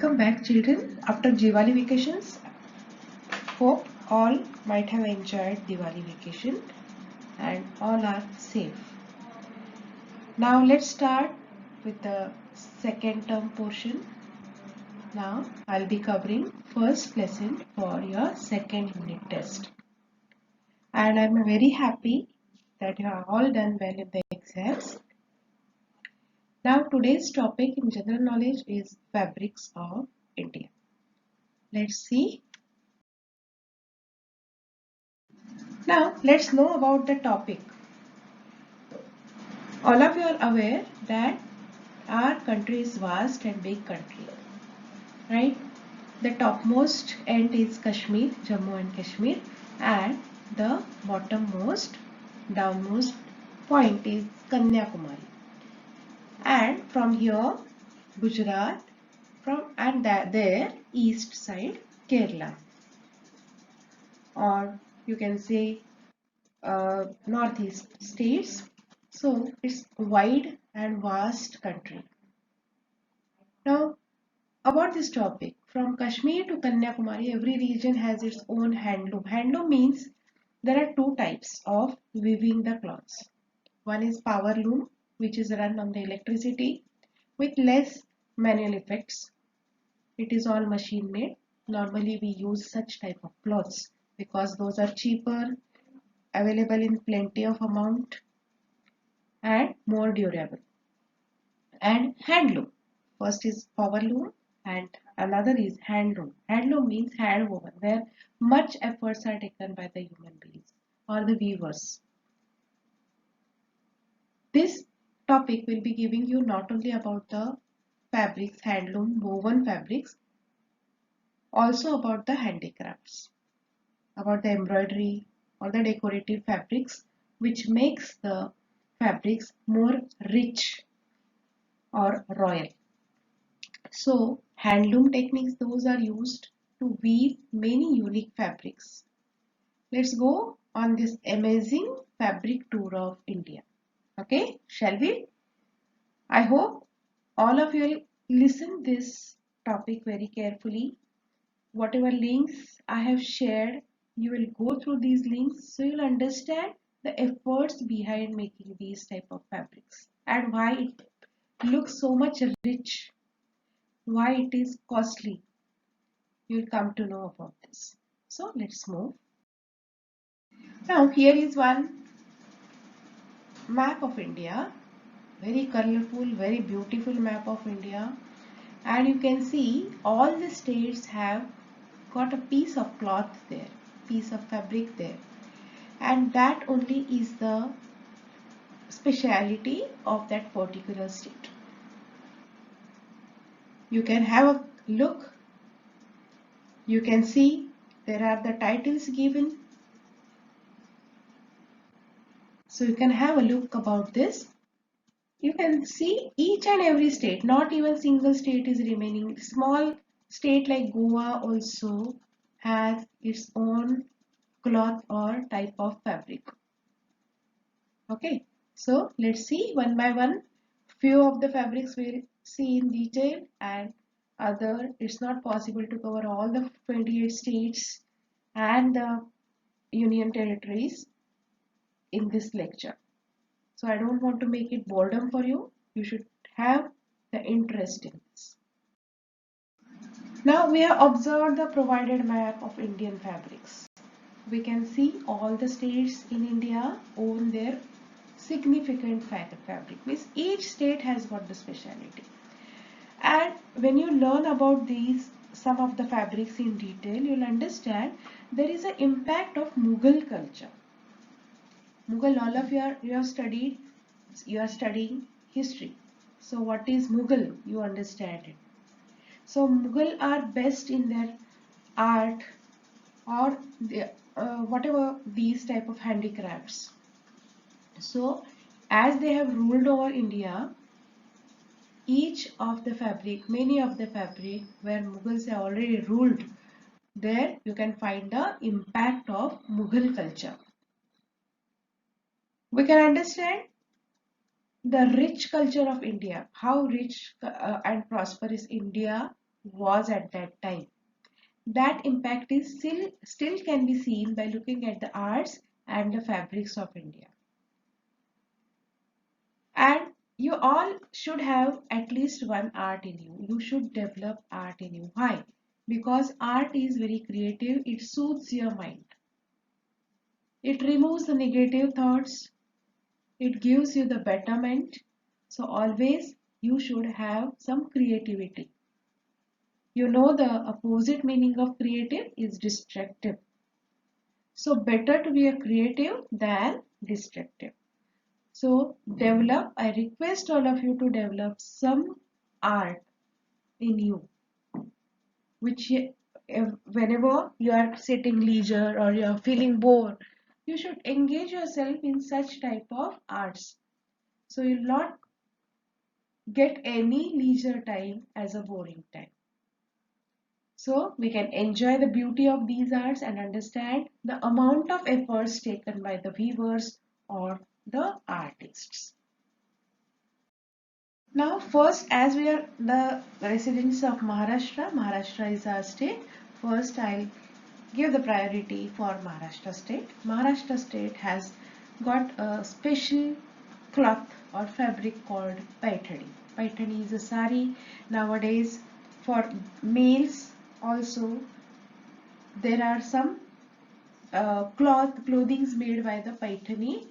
Welcome back, children. After Diwali vacations, hope all might have enjoyed Diwali vacation and all are safe. Now let's start with the second term portion. Now I'll be covering first lesson for your second unit test. And I'm very happy that you have all done well in the exams. Now today's topic in general knowledge is fabrics of India. Let's see. Now let's know about the topic. All of you are aware that our country is vast and big country, right? The topmost end is Kashmir, Jammu and Kashmir, and the bottommost, downmost point is Kanyakumari. And from here, Gujarat, there east side Kerala, or you can say northeast states. So it's wide and vast country. Now about this topic, from Kashmir to Kanyakumari, every region has its own handloom. Handloom means there are two types of weaving the cloths. One is power loom, which is run on the electricity with less manual effects. It is all machine made. Normally we use such type of cloths because those are cheaper, available in plenty of amount and more durable. And handloom. First is power loom and another is handloom. Handloom means hand woven, where much efforts are taken by the human beings or the weavers. This topic will be giving you not only about the fabrics, handloom, woven fabrics, also about the handicrafts, about the embroidery or the decorative fabrics, which makes the fabrics more rich or royal. So handloom techniques, those are used to weave many unique fabrics. Let's go on this amazing fabric tour of India. Okay, shall we? I hope all of you will listen this topic very carefully. Whatever links I have shared, you will go through these links so you'll understand the efforts behind making these type of fabrics and why it looks so much rich, why it is costly. You'll come to know about this. So let's move. Now here is one map of India, very colorful, very beautiful map of India, and you can see all the states have got a piece of cloth there, piece of fabric there, and that only is the speciality of that particular state. You can have a look. You can see there are the titles given. So you can have a look about this. You can see each and every state, not even single state is remaining. Small state like Goa also has its own cloth or type of fabric. Okay, so let's see one by one. Few of the fabrics we'll see in detail, and other it's not possible to cover all the 28 states and the union territories in this lecture. So I don't want to make it boredom for you. You should have the interest in this. Now we have observed the provided map of Indian fabrics. We can see all the states in India own their significant fabric. Means each state has got the speciality. And when you learn about these some of the fabrics in detail, you'll understand there is an impact of Mughal culture. Mughal, all of you have studied, you are studying history. So what is Mughal? You understand it. So Mughal are best in their art or whatever these type of handicrafts. So as they have ruled over India, each of the fabric, many of the fabric where Mughals have already ruled, there you can find the impact of Mughal culture. We can understand the rich culture of India, how rich and prosperous India was at that time. That impact is still can be seen by looking at the arts and the fabrics of India. And you all should have at least one art in you. You should develop art in you. Why? Because art is very creative. It soothes your mind. It removes the negative thoughts. It gives you the betterment. So always you should have some creativity. You know the opposite meaning of creative is destructive. So better to be a creative than destructive. So develop, I request all of you to develop some art in you, which whenever you are sitting leisure or you are feeling bored, you should engage yourself in such type of arts. So you'll not get any leisure time as a boring time. So we can enjoy the beauty of these arts and understand the amount of efforts taken by the weavers or the artists. Now first, as we are the residents of Maharashtra, Maharashtra is our state. First I'll give the priority for Maharashtra state. Maharashtra state has got a special cloth or fabric called Paithani. Paithani is a sari. Nowadays for males also there are some clothings made by the Paithani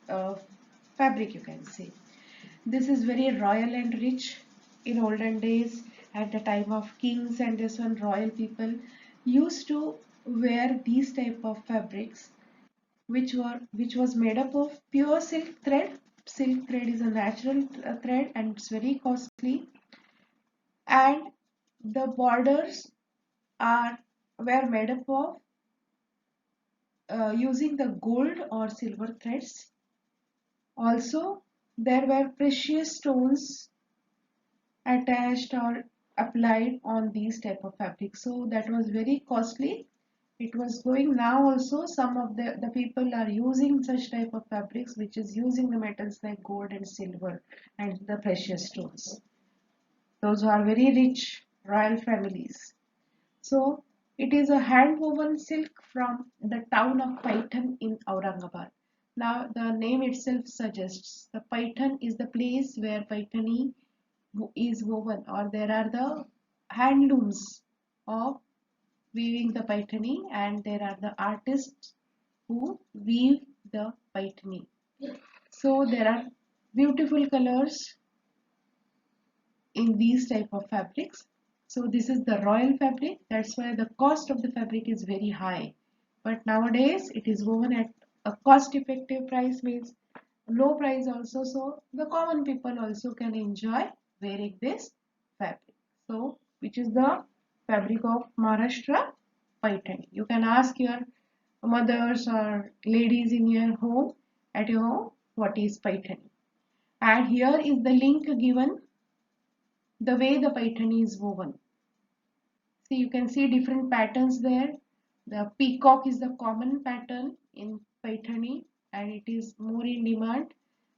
uh, fabric, you can say. This is very royal and rich. In olden days, at the time of kings and this one, royal people used to wear these type of fabrics, which was made up of pure silk thread. Silk thread is a natural thread and it's very costly. And the borders are were made up of using the gold or silver threads. Also, there were precious stones attached or applied on these type of fabrics. So that was very costly. It was going now also some of the people are using such type of fabrics which is using the metals like gold and silver and the precious stones. Those are very rich royal families. So it is a hand woven silk from the town of Paitan in Aurangabad. Now the name itself suggests the Paitan is the place where Paitani is woven, or there are the handlooms of weaving the Paitani, and there are the artists who weave the Paitani. So there are beautiful colors in these type of fabrics. So this is the royal fabric. That's why the cost of the fabric is very high. But nowadays it is woven at a cost effective price, means low price also. So the common people also can enjoy wearing this fabric. So which is the fabric of Maharashtra Paitani. You can ask your mothers or ladies in your home, at your home, what is Paitani. And here is the link given, the way the Paithani is woven. See, you can see different patterns there. The peacock is the common pattern in Paithani and it is more in demand,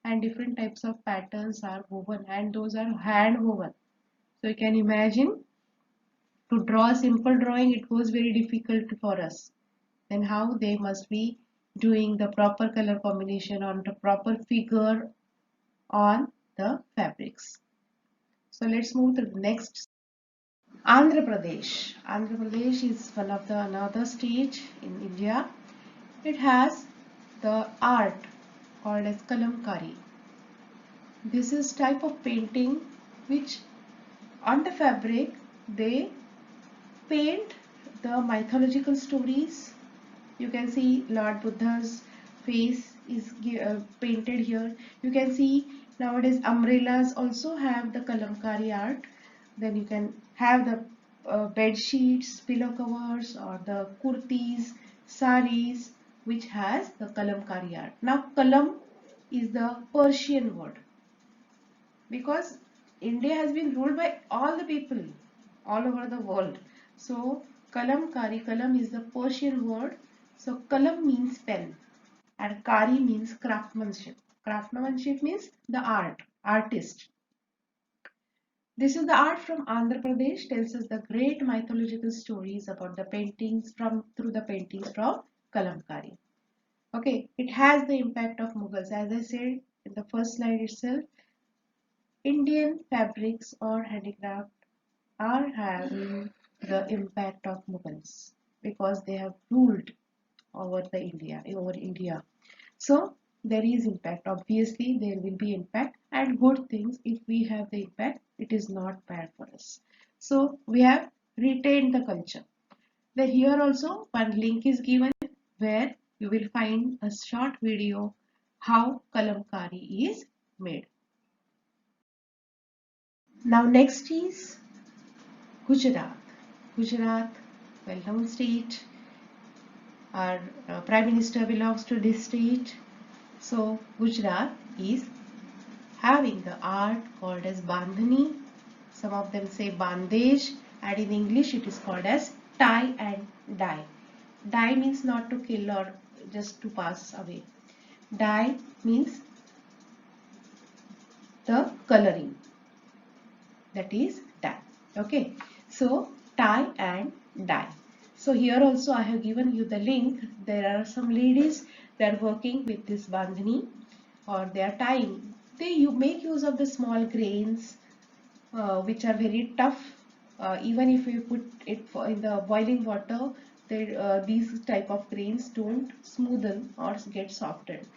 and different types of patterns are woven and those are hand woven. So you can imagine, to draw a simple drawing it was very difficult for us. Then how they must be doing the proper color combination on the proper figure on the fabrics. So let's move to the next. Andhra Pradesh. Andhra Pradesh is one of the another state in India. It has the art called as kalamkari. This is type of painting which on the fabric they paint the mythological stories. You can see Lord Buddha's face is painted here. You can see nowadays umbrellas also have the kalamkari art. Then you can have the bed sheets, pillow covers, or the kurtis, saris, which has the kalamkari art. Now kalam is the Persian word, because India has been ruled by all the people all over the world. So kalamkari, kalam is the Persian word. So kalam means pen and kari means craftsmanship. Craftsmanship means the art, artist. This is the art from Andhra Pradesh, tells us the great mythological stories about the paintings through the paintings from Kalamkari. Okay, it has the impact of Mughals. As I said in the first slide itself, Indian fabrics or handicraft are having the impact of Mughals because they have ruled over India. So there is impact. Obviously, there will be impact and good things. If we have the impact, it is not bad for us. So we have retained the culture. Then here also one link is given where you will find a short video how kalamkari is made. Now next is Gujarat. Gujarat, well-known state. Our Prime Minister belongs to this state. So Gujarat is having the art called as Bandhani. Some of them say Bandej, and in English it is called as tie and dye. Dye means not to kill or just to pass away. Dye means the coloring, that is dye. Okay, so tie and dye. So here also I have given you the link. There are some ladies that are working with this bandhani or they are tying. They make use of the small grains which are very tough. Even if you put it in the boiling water, these type of grains don't smoothen or get softened,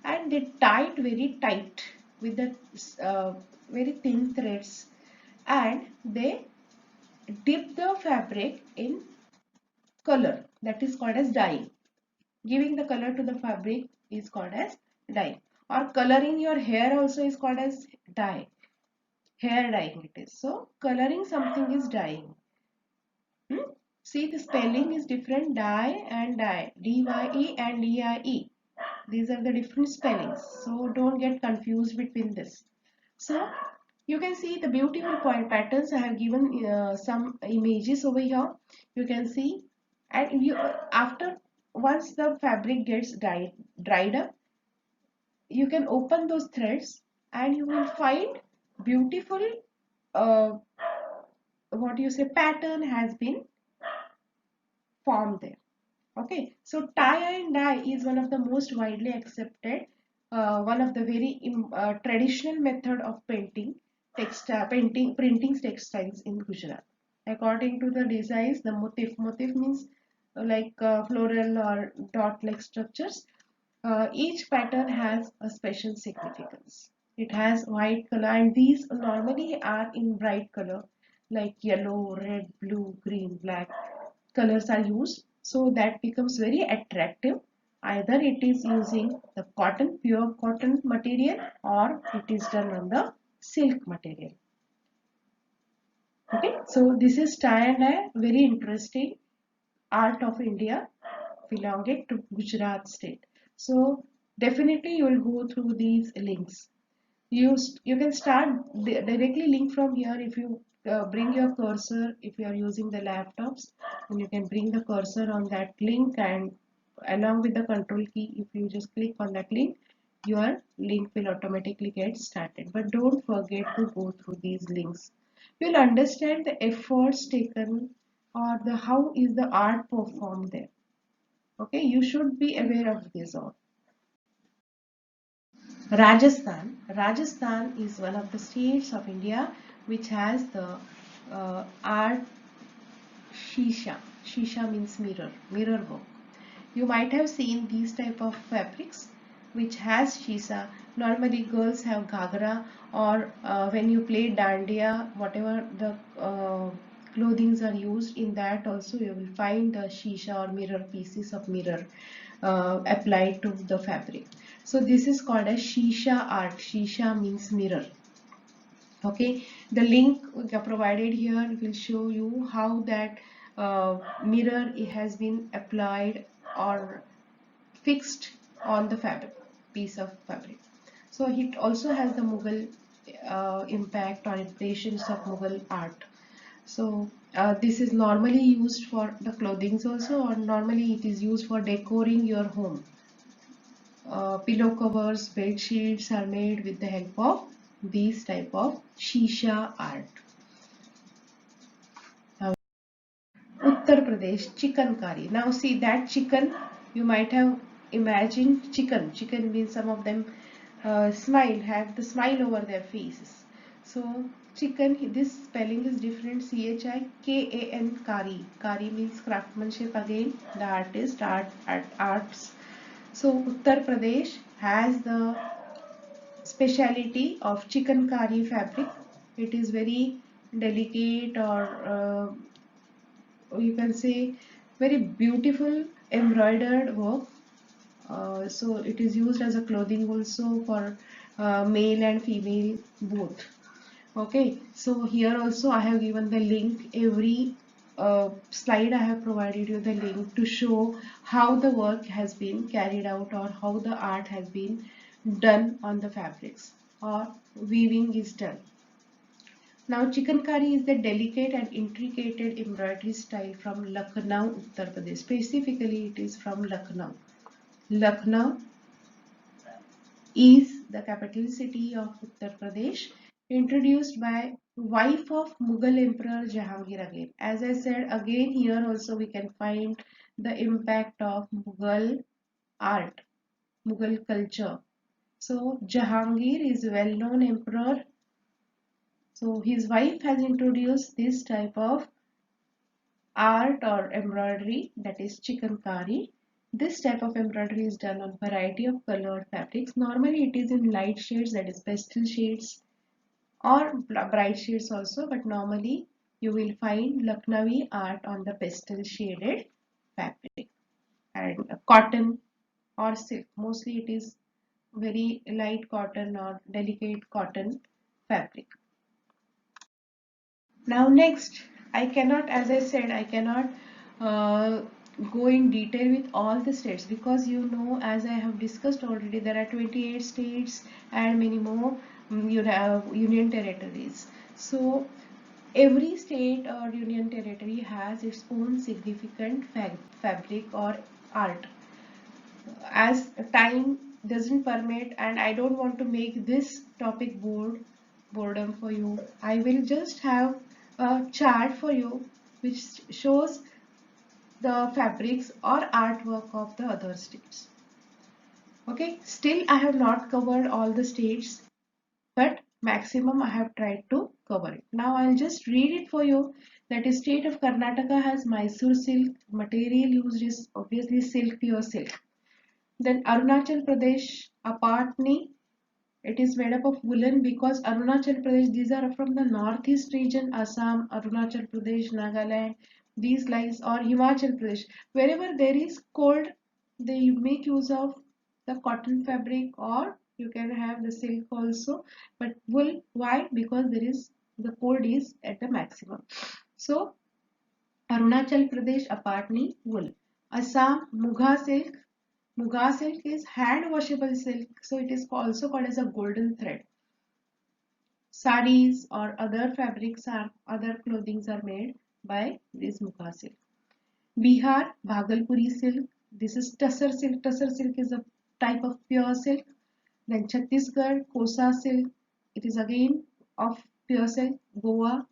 and they tie it very tight with the very thin threads, and they dip the fabric in color, that is called as dyeing. Giving the color to the fabric is called as dyeing, or coloring your hair also is called as dye. Hair dyeing it is. So coloring something is dyeing. See, the spelling is different. Dye and dye. D-Y-E and D-I-E. These are the different spellings. So don't get confused between this. So you can see the beautiful point patterns. I have given some images over here. You can see, and you after once the fabric gets dried up, you can open those threads and you will find beautiful uh, what you say pattern has been formed there. Okay, so tie and dye is one of the most widely accepted, one of the very traditional method of printing textiles in Gujarat. According to the designs, the motif means like floral or dot-like structures. Each pattern has a special significance. It has white color, and these normally are in bright color like yellow, red, blue, green, black colors are used, so that becomes very attractive. Either it is using the cotton, pure cotton material, or it is done on the silk material. Okay, so this is tie and dye, very interesting art of India belonging to Gujarat state. So definitely you will go through these links. You can start directly link from here. If you bring your cursor, if you are using the laptops, then you can bring the cursor on that link, and along with the control key, if you just click on that link, your link will automatically get started. But don't forget to go through these links. You'll understand the efforts taken or the how is the art performed there. Okay, you should be aware of this all. Rajasthan. Rajasthan is one of the states of India which has the art shisha. Shisha means mirror, mirror work. You might have seen these type of fabrics which has shisha. Normally girls have ghagra, or when you play dandiya, whatever the clothings are used, in that also you will find the shisha or mirror, pieces of mirror applied to the fabric. So this is called as shisha art. Shisha means mirror. Okay, the link provided here will show you how that mirror has been applied or fixed on the fabric, piece of fabric. So it also has the Mughal impact or impressions of Mughal art. So this is normally used for the clothing also, or normally it is used for decorating your home. Pillow covers, bed sheets are made with the help of these type of shisha art. Uttar Pradesh, chicken curry. Now see that chicken, you might have imagined chicken. Chicken means some of them have the smile over their faces. So chicken, this spelling is different. Chikan, kari. Kari means craftsmanship again. The artist, arts. So Uttar Pradesh has the speciality of chicken kari fabric. It is very delicate, or you can say very beautiful embroidered work. So it is used as a clothing also for male and female both. Okay, so here also I have given the link. Every slide I have provided you the link to show how the work has been carried out or how the art has been done on the fabrics or weaving is done. Now chikankari is the delicate and intricate embroidery style from Lucknow, Uttar Pradesh. Specifically it is from Lucknow. Lucknow is the capital city of Uttar Pradesh, introduced by wife of Mughal Emperor Jahangir again. As I said, again here also we can find the impact of Mughal art, Mughal culture. So Jahangir is a well-known emperor. So his wife has introduced this type of art or embroidery, that is chikankari. This type of embroidery is done on variety of colored fabrics. Normally it is in light shades, that is pastel shades, or bright shades also, but normally you will find Lucknowi art on the pastel shaded fabric and cotton or silk. Mostly it is very light cotton or delicate cotton fabric. Now next, I cannot, as I said, I cannot uh, go in detail with all the states, because you know, as I have discussed already, there are 28 states and many more union territories. So every state or union territory has its own significant fabric or art. As time doesn't permit and I don't want to make this topic boredom for you, I will just have a chart for you which shows the fabrics or artwork of the other states. Okay, still I have not covered all the states, but maximum I have tried to cover it. Now I'll just read it for you. That is, state of Karnataka has Mysore silk. Material used is obviously silk, pure silk. Then Arunachal Pradesh, Apatni, it is made up of woolen, because Arunachal Pradesh, these are from the northeast region, Assam, Arunachal Pradesh, Nagaland, these lies, or Himachal Pradesh. Wherever there is cold, they make use of the cotton fabric, or you can have the silk also. But wool, why? Because there is the cold is at the maximum. So Arunachal Pradesh, Apatni, wool. Assam, Mugha silk. Muga silk is hand washable silk, so it is also called as a golden thread. Saris or other fabrics are other clothings are made by this Muga silk. Bihar, Bhagalpuri silk. This is tussar silk. Tussar silk is a type of pure silk. Then Chhattisgarh, Kosa silk. It is again of pure silk. Goa.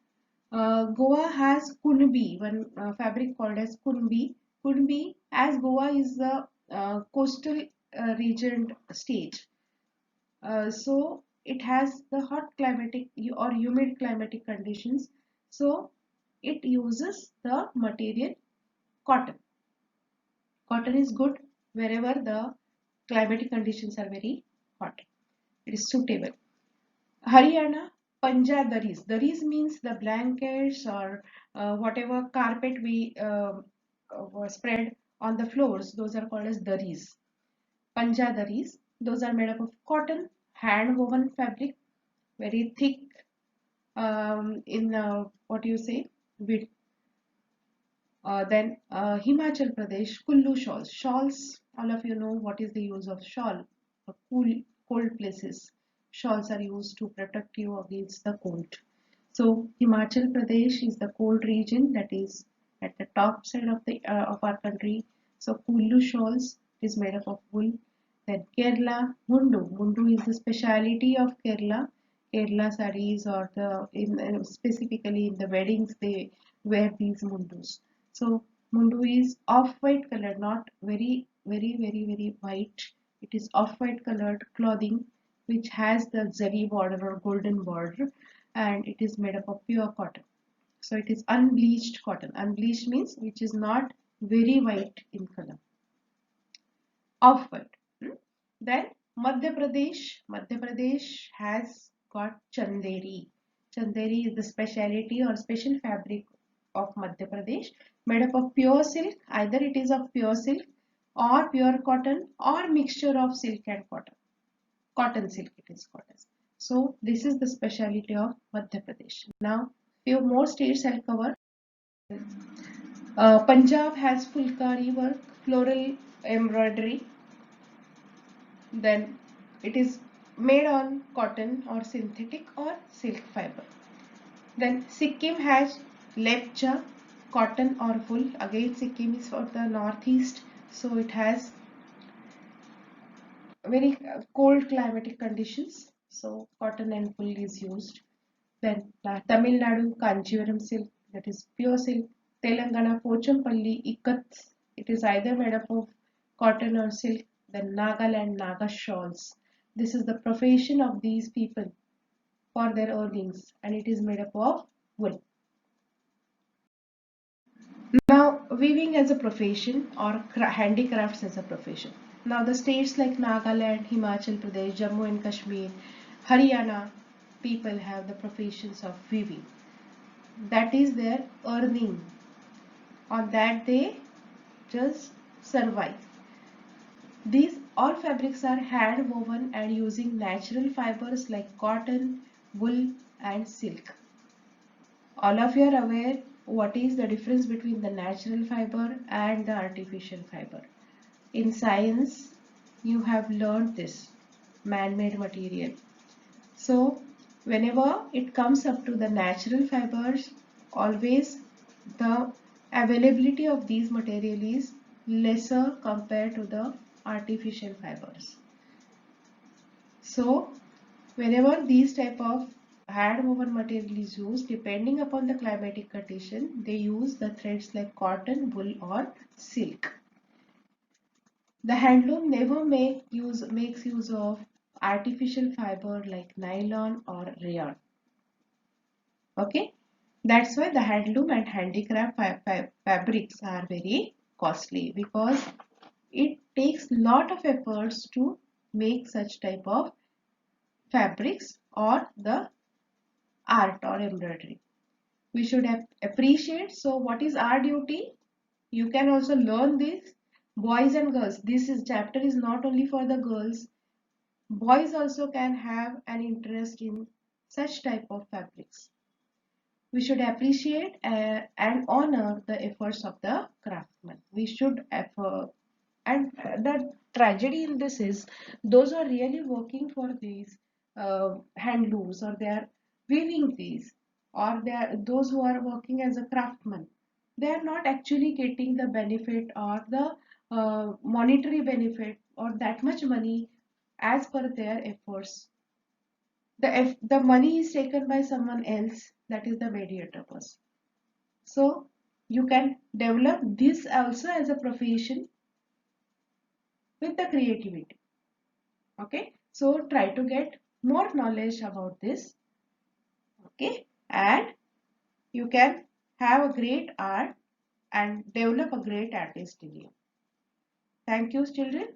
Goa has Kunbi, one fabric called as Kunbi. Kunbi, as Goa is the coastal region state, so it has the hot climatic or humid climatic conditions. So it uses the material cotton. Cotton is good wherever the climatic conditions are very hot. It is suitable. Haryana, Panja Daris. Daris means the blankets or whatever carpet we spread on the floors. Those are called as daris. Panja daris. Those are made up of cotton, hand woven fabric, very thick. In what you say, with then Himachal Pradesh, Kullu shawls. Shawls, all of you know what is the use of shawl. Cool, cold places. Shawls are used to protect you against the cold. So Himachal Pradesh is the cold region that is at the top side of the of our country. So Kullu shawls is made up of wool. Then Kerala, Mundu. Mundu is the speciality of Kerala. Kerala sarees, or specifically in the weddings they wear these mundus. So Mundu is off-white color, not very white. It is off-white colored clothing which has the zari border or golden border, and it is made up of pure cotton. So it is unbleached cotton. Unbleached means which is not very white in color. Off-white. Then Madhya Pradesh has got Chanderi. Chanderi is the speciality or special fabric of Madhya Pradesh, made up of pure silk. Either it is of pure silk or pure cotton or mixture of silk and cotton. Cotton silk it is called as. So this is the speciality of Madhya Pradesh. Now few more states I'll cover. Punjab has Fulkari work, floral embroidery. Then it is made on cotton or synthetic or silk fiber. Then Sikkim has lepcha, cotton or wool. Again Sikkim is for the northeast, so it has very cold climatic conditions, so cotton and wool is used. Then Tamil Nadu Kanchivaram silk, that is pure silk. Telangana Pochampalli ikat, it is either made up of cotton or silk. Then Nagaland Naga shawls, this is the profession of these people for their earnings, and it is made up of wool. Now, weaving as a profession or handicrafts as a profession. Now, the states like Nagaland, Himachal Pradesh, Jammu and Kashmir, Haryana, people have the professions of weaving. That is their earning. On that, they just survive. These all fabrics are hand woven and using natural fibers like cotton, wool, and silk. All of you are aware what is the difference between the natural fiber and the artificial fiber. In science, you have learned this man-made material. So, whenever it comes up to the natural fibers, always the availability of these material is lesser compared to the artificial fibers. So, whenever these type of hand woven material is used, depending upon the climatic condition, they use the threads like cotton, wool or silk. The handloom never makes use of artificial fiber like nylon or rayon. Okay, that's why the handloom and handicraft fabrics are very costly, because it takes lot of efforts to make such type of fabrics or the art or embroidery. We should appreciate. So what is our duty? You can also learn this, boys and girls. This is chapter is not only for the girls. Boys also can have an interest in such type of fabrics. We should appreciate and honor the efforts of the craftsman. We should effort, and the tragedy in this is those who are really working for these handlooms, or they are weaving these, or they are those who are working as a craftsman, they are not actually getting the benefit or the monetary benefit or that much money as per their efforts. The money is taken by someone else, that is the mediator person. So you can develop this also as a profession with the creativity. Okay, so try to get more knowledge about this. Okay, and you can have a great art and develop a great artist in you. Thank you, children.